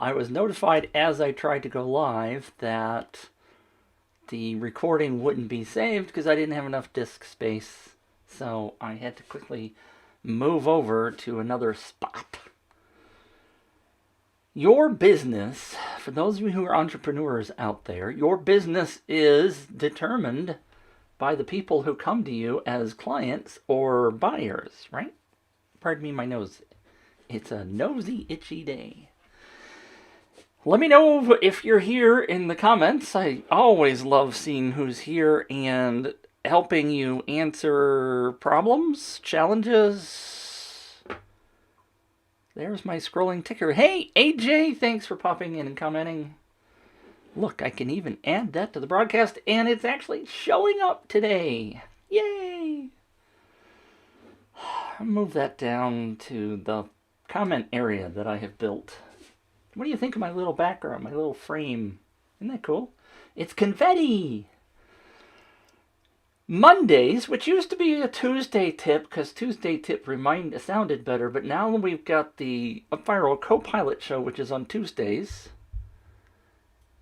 I was notified as I tried to go live that the recording wouldn't be saved because I didn't have enough disk space. So I had to quickly move over to another spot. Your business, for those of you who are entrepreneurs out there, your business is determined by the people who come to you as clients or buyers, right? Pardon me, my nose. It's a nosy, itchy day. Let me know if you're here in the comments. I always love seeing who's here and helping you answer problems, challenges. There's my scrolling ticker. Hey, AJ, thanks for popping in and commenting. Look, I can even add that to the broadcast, and it's actually showing up today. Yay! I'll move that down to the comment area that I have built. What do you think of my little background, my little frame? Isn't that cool? It's confetti! Mondays, which used to be a Tuesday tip, because Tuesday tip sounded better, but now we've got the Upviral Co-Pilot show, which is on Tuesdays.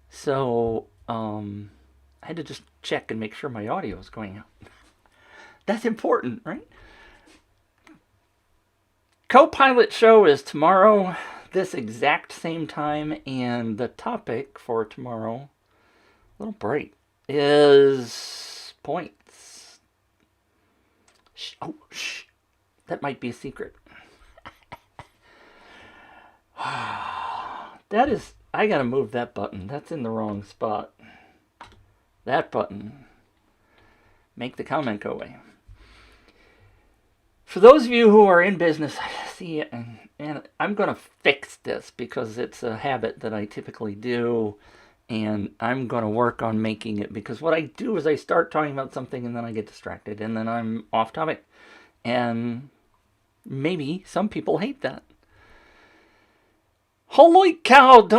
So, I had to just check and make sure my audio is going out. That's important, right? Co-Pilot show is tomorrow, this exact same time, and the topic for tomorrow, a little break, is points. Oh, shh. That might be a secret. That is, I gotta move that button. That's in the wrong spot. That button. Make the comment go away. For those of you who are in business, see, and I'm going to fix this because it's a habit that I typically do, and I'm going to work on making it, because what I do is I start talking about something and then I get distracted and then I'm off topic, and maybe some people hate that. Holy cow,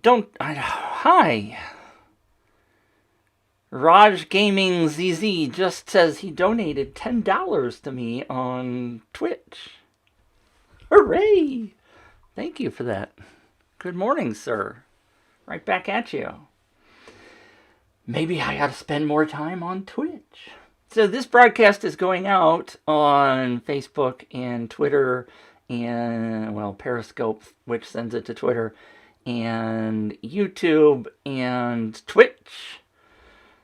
hi. Raj Gaming ZZ just says he donated $10 to me on Twitch. Hooray! Thank you for that. Good morning, sir. Right back at you. Maybe I ought to spend more time on Twitch. So this broadcast is going out on Facebook and Twitter and, well, Periscope, which sends it to Twitter, and YouTube and Twitch.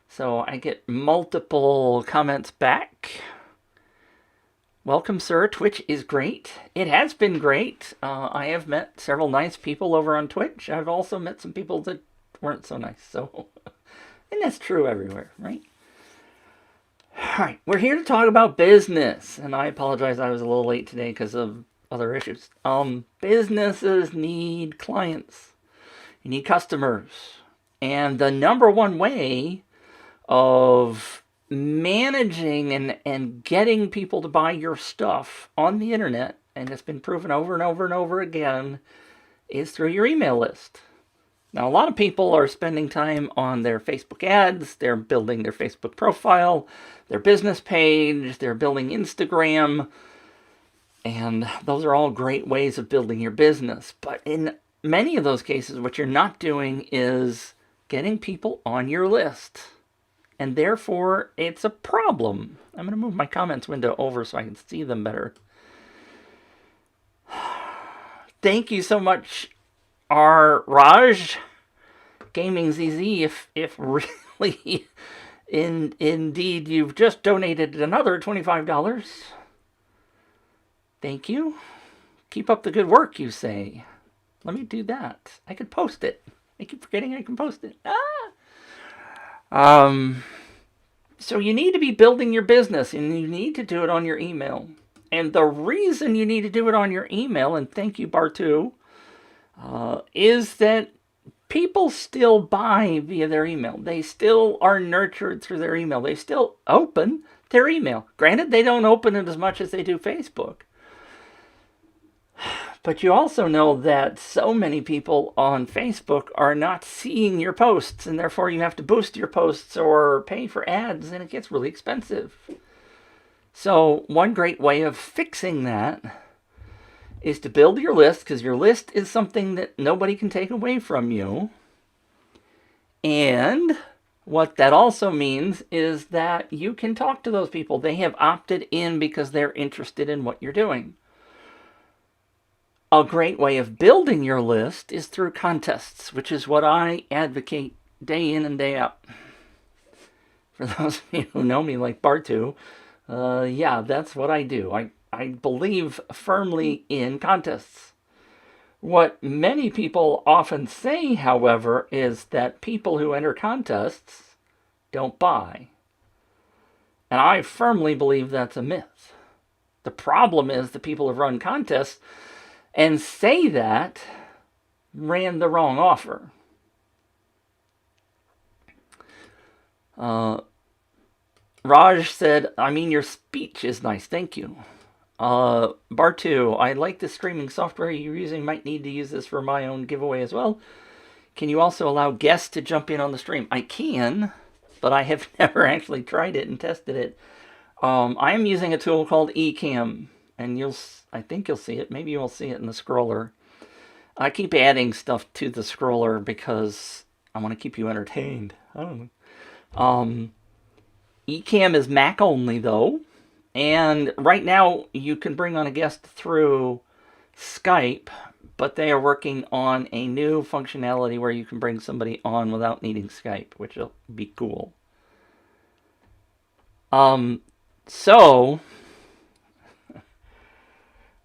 So I get multiple comments back. Welcome, sir. Twitch is great. It has been great. I have met several nice people over on Twitch. I've also met some people that weren't so nice. So, and that's true everywhere, right? All right, we're here to talk about business. And I apologize, I was a little late today because of other issues. Businesses need clients. You need customers. And the number one way of managing and getting people to buy your stuff on the internet, and it's been proven over and over and over again, is through your email list. Now, a lot of people are spending time on their Facebook ads, they're building their Facebook profile, their business page, they're building Instagram, and those are all great ways of building your business. But in many of those cases, what you're not doing is getting people on your list. And therefore, it's a problem. I'm going to move my comments window over so I can see them better. Thank you so much, Raj Gaming ZZ. If really, indeed, you've just donated another $25. Thank you. Keep up the good work, you say. Let me do that. I could post it. I keep forgetting I can post it. So you need to be building your business, and you need to do it on your email. And the reason you need to do it on your email, and thank you, Bartu, is that people still buy via their email. They still are nurtured through their email. They still open their email. Granted, they don't open it as much as they do Facebook. But you also know that so many people on Facebook are not seeing your posts, and therefore you have to boost your posts or pay for ads, and it gets really expensive. So one great way of fixing that is to build your list, because your list is something that nobody can take away from you. And what that also means is that you can talk to those people. They have opted in because they're interested in what you're doing. A great way of building your list is through contests, which is what I advocate day in and day out. For those of you who know me like Bartu, yeah, that's what I do. I believe firmly in contests. What many people often say, however, is that people who enter contests don't buy. And I firmly believe that's a myth. The problem is the people who run contests and say that ran the wrong offer. Raj said, I mean, your speech is nice. Thank you. Bartu, I like the streaming software you're using. Might need to use this for my own giveaway as well. Can you also allow guests to jump in on the stream? I can, but I have never actually tried it and tested it. I am using a tool called eCam, and I think you'll see it. Maybe you'll see it in the scroller. I keep adding stuff to the scroller because I want to keep you entertained. I don't know. eCam is Mac only, though. And right now, you can bring on a guest through Skype, but they are working on a new functionality where you can bring somebody on without needing Skype, which will be cool. So,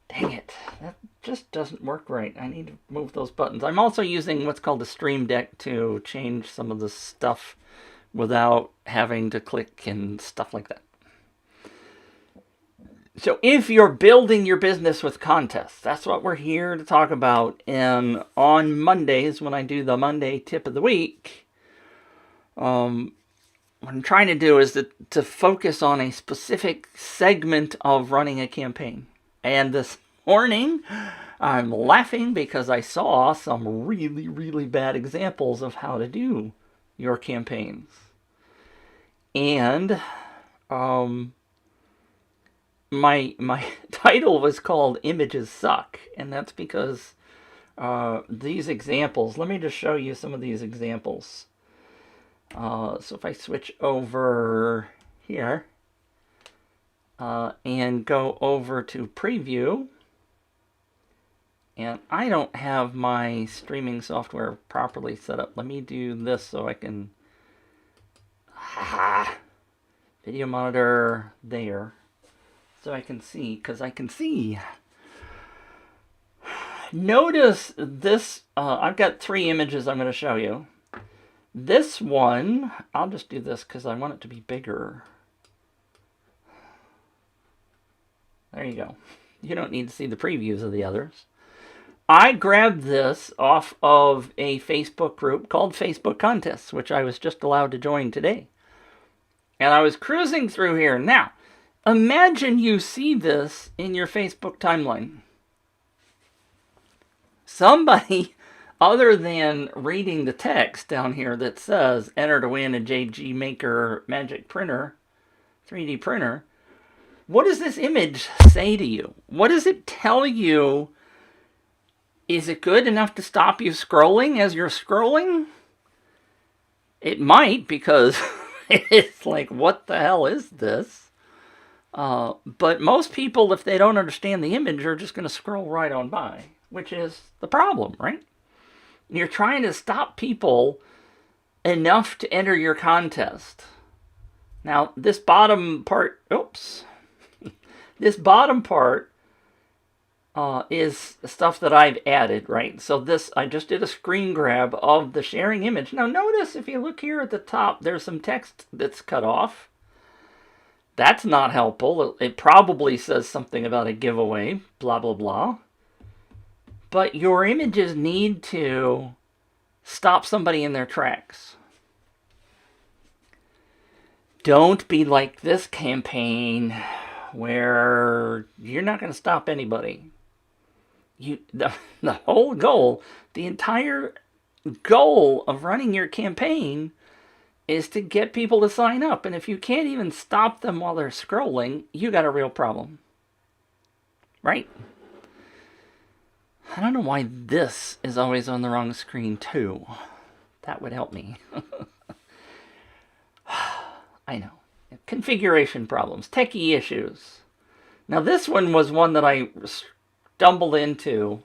dang it, that just doesn't work right. I need to move those buttons. I'm also using what's called a Stream Deck to change some of the stuff without having to click and stuff like that. So if you're building your business with contests, that's what we're here to talk about. And on Mondays, when I do the Monday tip of the week, what I'm trying to do is to focus on a specific segment of running a campaign. And this morning, I'm laughing because I saw some really, really bad examples of how to do your campaigns. And my title was called Images Suck, and that's because these examples, let me just show you some of these examples. So if I switch over here and go over to preview, and I don't have my streaming software properly set up. Let me do this so I can video monitor there. So I can see, because I can see. Notice this, I've got 3 images I'm going to show you. This one, I'll just do this because I want it to be bigger. There you go. You don't need to see the previews of the others. I grabbed this off of a Facebook group called Facebook Contests, which I was just allowed to join today. And I was cruising through here. Now, imagine you see this in your Facebook timeline. Somebody, other than reading the text down here that says, enter to win a JG Maker Magic Printer, 3D printer, what does this image say to you? What does it tell you? Is it good enough to stop you scrolling as you're scrolling? It might, because it's like, what the hell is this? But most people, if they don't understand the image, are just going to scroll right on by, which is the problem, right? You're trying to stop people enough to enter your contest. Now, this bottom part, this bottom part is stuff that I've added, right? So this, I just did a screen grab of the sharing image. Now, notice if you look here at the top, there's some text that's cut off. That's not helpful. It probably says something about a giveaway, blah, blah, blah. But your images need to stop somebody in their tracks. Don't be like this campaign where you're not going to stop anybody. The whole goal, the entire goal of running your campaign is to get people to sign up. And if you can't even stop them while they're scrolling, you got a real problem. Right? I don't know why this is always on the wrong screen too. That would help me. I know. Configuration problems, techie issues. Now this one was one that I stumbled into.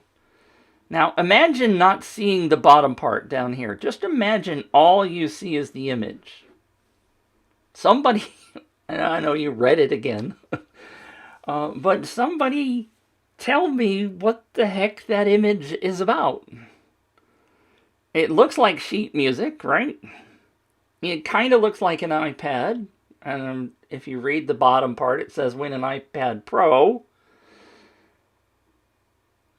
Now imagine not seeing the bottom part down here. Just imagine all you see is the image. Somebody, I know you read it again, but somebody tell me what the heck that image is about. It looks like sheet music, right? It kind of looks like an iPad. And if you read the bottom part, it says win an iPad Pro.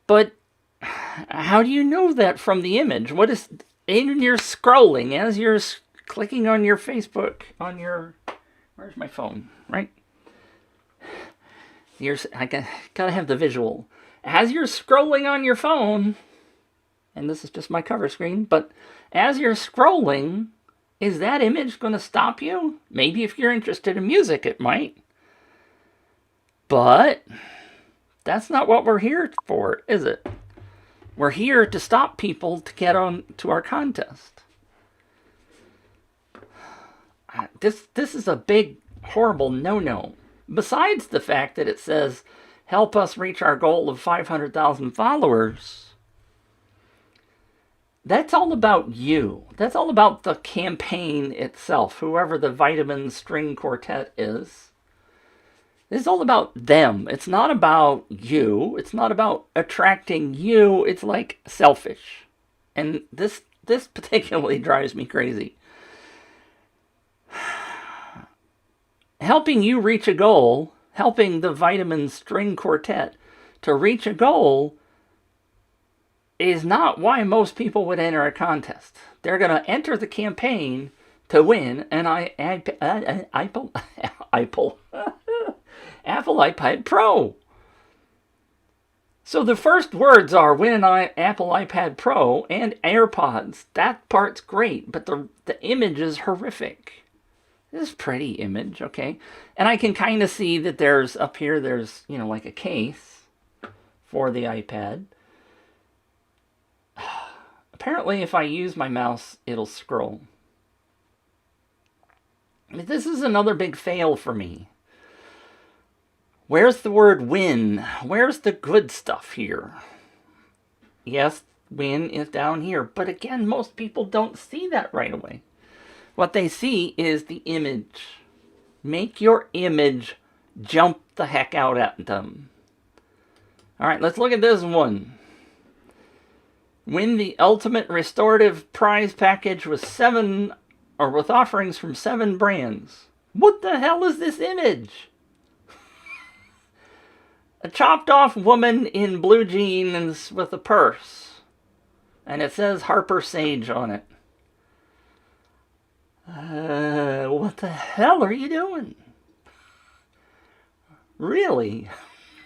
But how do you know that from the image? What is in your scrolling as you're clicking on your Facebook, on your, where's my phone, right? I gotta have the visual. As you're scrolling on your phone, and this is just my cover screen, but as you're scrolling, is that image going to stop you? Maybe if you're interested in music, it might. But that's not what we're here for, is it? We're here to stop people to get on to our contest. This is a big, horrible no-no. Besides the fact that it says, help us reach our goal of 500,000 followers, that's all about you. That's all about the campaign itself, whoever the Vitamin String Quartet is. It's all about them. It's not about you. It's not about attracting you. It's like selfish. And this particularly drives me crazy. Helping you reach a goal, helping the Vitamin String Quartet to reach a goal is not why most people would enter a contest. They're going to enter the campaign to win an Apple iPad Pro. So the first words are win an Apple iPad Pro and AirPods. That part's great, but the image is horrific. This is a pretty image, okay? And I can kind of see that there's, up here, there's, you know, like a case for the iPad. Apparently, if I use my mouse, it'll scroll. This is another big fail for me. Where's the word win? Where's the good stuff here? Yes, win is down here. But again, most people don't see that right away. What they see is the image. Make your image jump the heck out at them. All right, let's look at this one. Win the ultimate restorative prize package with with offerings from 7 brands. What the hell is this image? A chopped off woman in blue jeans with a purse. And it says Harper Sage on it. What the hell are you doing? Really?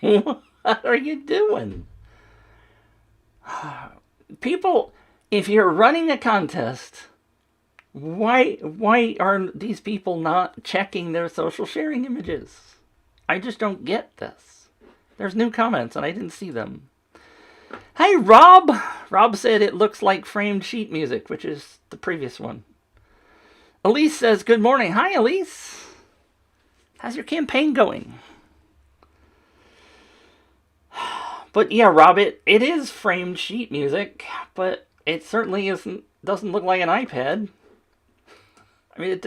What are you doing? People, if you're running a contest, why are these people not checking their social sharing images? I just don't get this. There's new comments and I didn't see them. Hey, Rob! Rob said it looks like framed sheet music, which is the previous one. Elise says, good morning. Hi, Elise. How's your campaign going? But yeah, Rob, it is framed sheet music, but it certainly doesn't look like an iPad. I mean,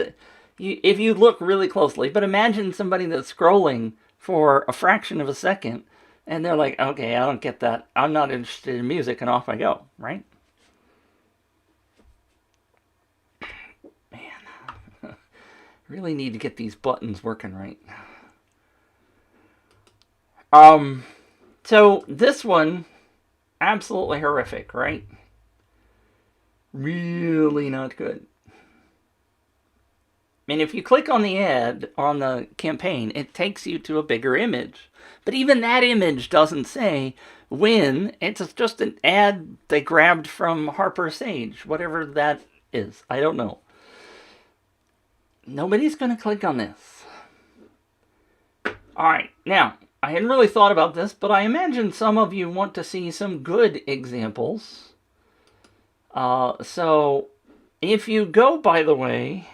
if you look really closely, but imagine somebody that's scrolling for a fraction of a second, and they're like, okay, I don't get that. I'm not interested in music, and off I go, right? Man, really need to get these buttons working right. So this one, absolutely horrific, right? Really not good. And if you click on the ad on the campaign, it takes you to a bigger image. But even that image doesn't say win. It's just an ad they grabbed from Harper Sage, whatever that is. I don't know. Nobody's going to click on this. All right, now, I hadn't really thought about this, but I imagine some of you want to see some good examples. So if you go, by the way,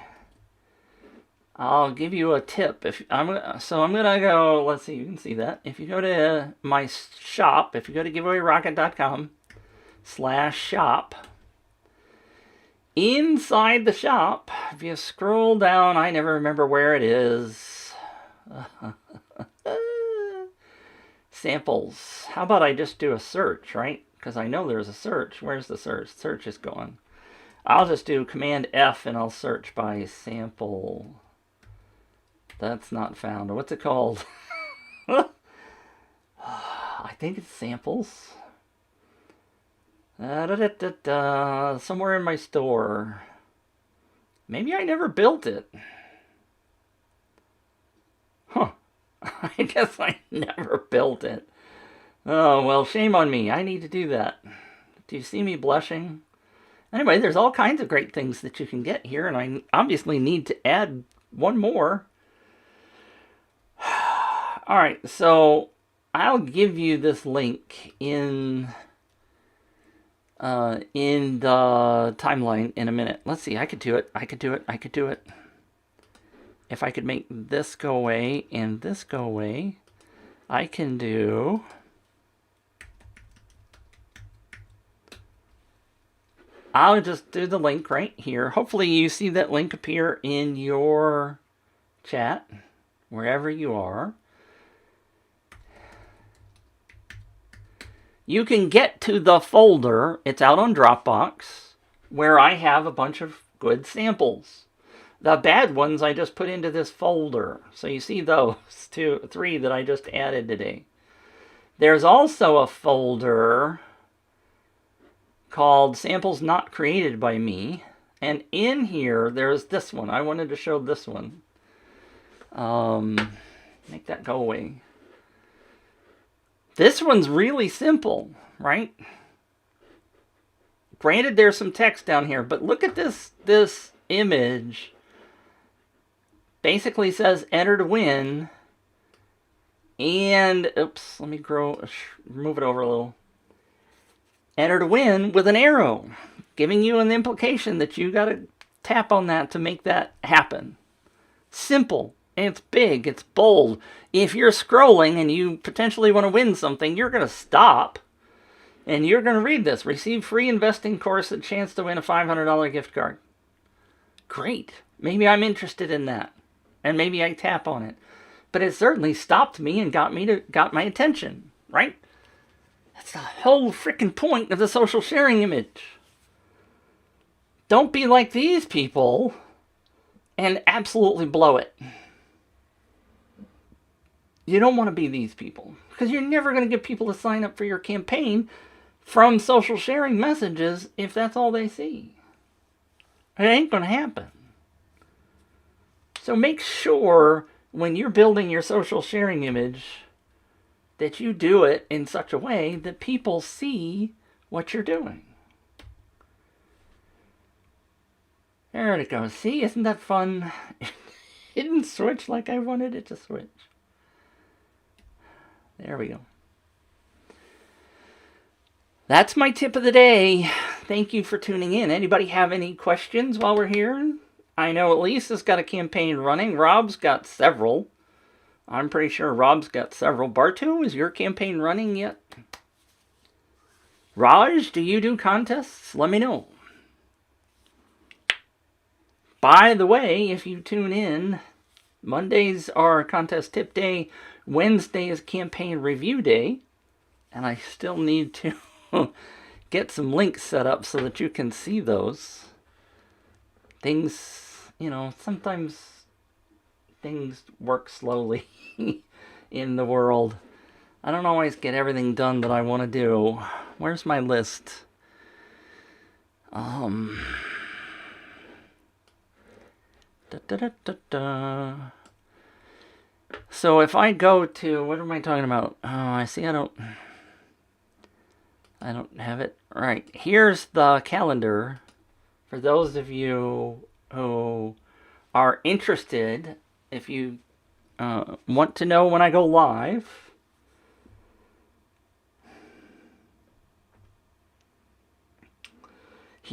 I'll give you a tip. I'm gonna go. Let's see. You can see that. If you go to my shop, if you go to giveawayrocket.com/shop, inside the shop, if you scroll down, I never remember where it is. Samples. How about I just do a search, right? Because I know there's a search. Where's the search? Search is gone. I'll just do Command F and I'll search by sample. That's not found. What's it called? I think it's samples. Somewhere in my store. Maybe I never built it. Huh. I guess I never built it. Oh, well, shame on me. I need to do that. Do you see me blushing? Anyway, there's all kinds of great things that you can get here, and I obviously need to add one more. All right, so I'll give you this link in the timeline in a minute. Let's see, I could do it. If I could make this go away and this go away, I can do... I'll just do the link right here. Hopefully you see that link appear in your chat, wherever you are. You can get to the folder, it's out on Dropbox, where I have a bunch of good samples. The bad ones I just put into this folder. So you see those 3 that I just added today. There's also a folder called Samples Not Created by Me. And in here, there's this one. I wanted to show this one. Make that go away. This one's really simple, right? Granted, there's some text down here, but look at this image. Basically says enter to win. And, oops, let me move it over a little. Enter to win with an arrow, giving you an implication that you got to tap on that to make that happen. Simple. And it's big, it's bold. If you're scrolling and you potentially want to win something, you're going to stop and you're going to read this. Receive free investing course and chance to win a $500 gift card. Great. Maybe I'm interested in that. And maybe I tap on it. But it certainly stopped me and got my attention, right? That's the whole freaking point of the social sharing image. Don't be like these people and absolutely blow it. You don't want to be these people because you're never going to get people to sign up for your campaign from social sharing messages if that's all they see. It ain't going to happen. So make sure when you're building your social sharing image that you do it in such a way that people see what you're doing. There it goes. See, isn't that fun? It didn't switch like I wanted it to switch. There we go. That's my tip of the day. Thank you for tuning in. Anybody have any questions while we're here? I know Lisa's got a campaign running. Rob's got several. I'm pretty sure Rob's got several. Bartu, is your campaign running yet? Raj, do you do contests? Let me know. By the way, if you tune in, Mondays are contest tip day. Wednesday is campaign review day. And I still need to get some links set up so that you can see those. Things, sometimes things work slowly in the world. I don't always get everything done that I want to do. Where's my list? So if I go to, what am I talking about? Oh, I see I don't have it. Right, here's the calendar. For those of you who are interested, if you want to know when I go live,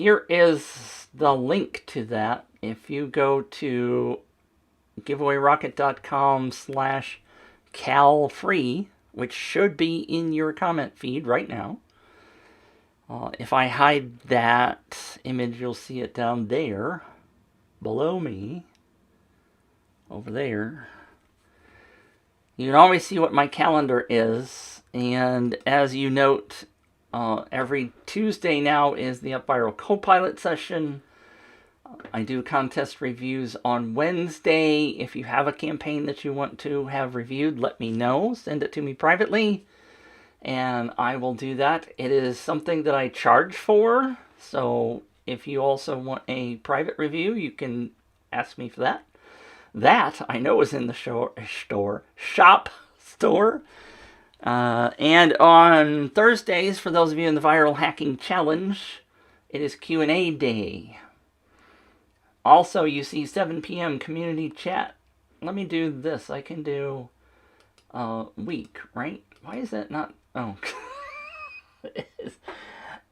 here is the link to that. If you go to giveawayrocket.com/calfree, which should be in your comment feed right now. If I hide that image, you'll see it down there, below me, over there. You can always see what my calendar is, and as you note, every Tuesday now is the UpViral Copilot session. I do contest reviews on Wednesday. If you have a campaign that you want to have reviewed, let me know. Send it to me privately, and I will do that. It is something that I charge for, so if you also want a private review, you can ask me for that. That I know is in the shop store. And on Thursdays, for those of you in the Viral Hacking Challenge, it is Q&A day. Also, you see 7 p.m. community chat. Let me do this. I can do week, right? Why is that not? Oh.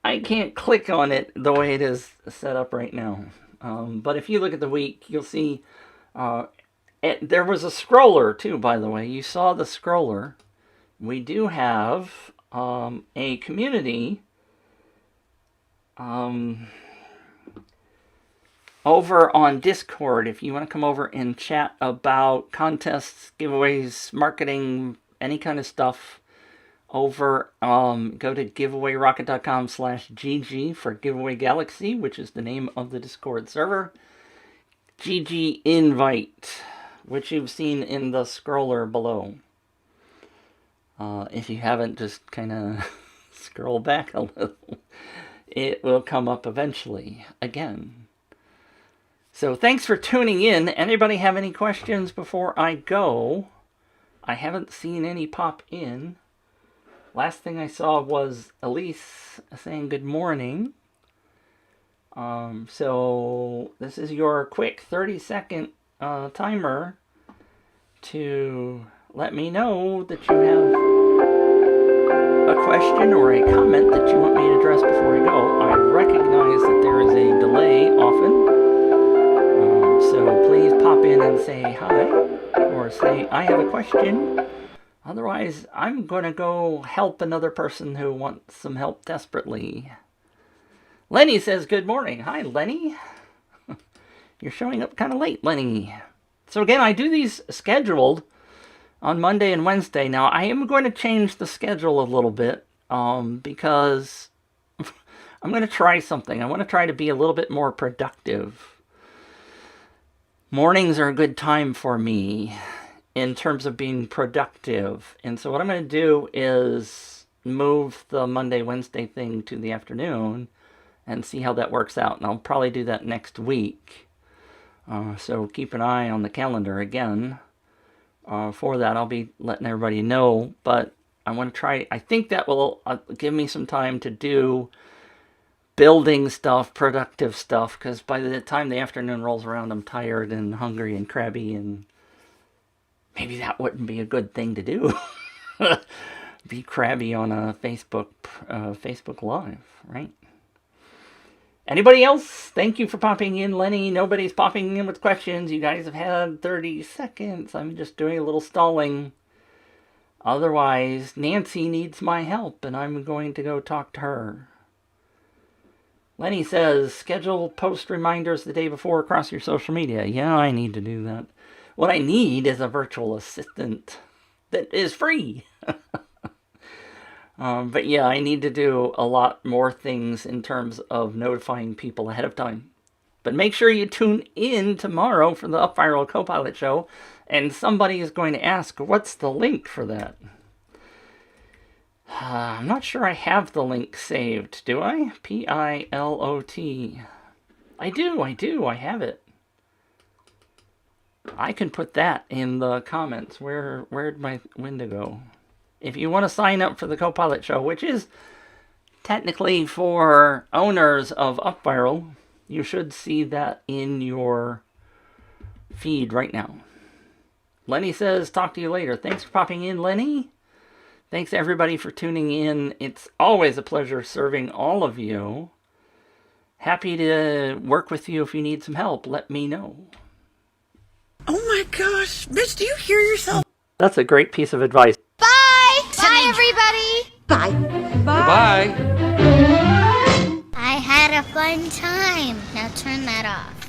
I can't click on it the way it is set up right now. But if you look at the week, you'll see there was a scroller too, by the way. You saw the scroller. We do have a community over on Discord. If you want to come over and chat about contests, giveaways, marketing, any kind of stuff, over go to giveawayrocket.com/GG for Giveaway Galaxy, which is the name of the Discord server. GG invite, which you've seen in the scroller below. If you haven't, just kind of scroll back a little. It will come up eventually again. So thanks for tuning in. Anybody have any questions before I go? I haven't seen any pop in. Last thing I saw was Elise saying good morning. So this is your quick 30-second timer to let me know that you have a question or a comment that you want me to address before I go. I recognize that there is a delay often. So please pop in and say hi, or say I have a question. Otherwise, I'm going to go help another person who wants some help desperately. Lenny says good morning. Hi, Lenny. You're showing up kind of late, Lenny. So again, I do these scheduled on Monday and Wednesday. Now, I am going to change the schedule a little bit because I'm going to try something. I want to try to be a little bit more productive. Mornings are a good time for me in terms of being productive. And so what I'm going to do is move the Monday, Wednesday thing to the afternoon and see how that works out. And I'll probably do that next week. So keep an eye on the calendar again. For that, I'll be letting everybody know. But I want to try, I think that will give me some time to do building stuff, productive stuff, because by the time the afternoon rolls around, I'm tired and hungry and crabby, and maybe that wouldn't be a good thing to do. Be crabby on a Facebook Live, right? Anybody else? Thank you for popping in, Lenny. Nobody's popping in with questions. You guys have had 30 seconds. I'm just doing a little stalling. Otherwise, Nancy needs my help, and I'm going to go talk to her. Lenny says, schedule post reminders the day before across your social media. Yeah, I need to do that. What I need is a virtual assistant that is free. But yeah, I need to do a lot more things in terms of notifying people ahead of time. But make sure you tune in tomorrow for the UpViral Copilot show, and somebody is going to ask, what's the link for that? I'm not sure I have the link saved, do I? Pilot. I do. I have it. I can put that in the comments. Where'd my window go? If you want to sign up for the Copilot show, which is technically for owners of UpViral, you should see that in your feed right now. Lenny says, talk to you later. Thanks for popping in, Lenny. Thanks, everybody, for tuning in. It's always a pleasure serving all of you. Happy to work with you if you need some help. Let me know. Oh my gosh, Mitch, do you hear yourself? That's a great piece of advice. Bye! Bye, everybody! Bye. Bye. I had a fun time. Now turn that off.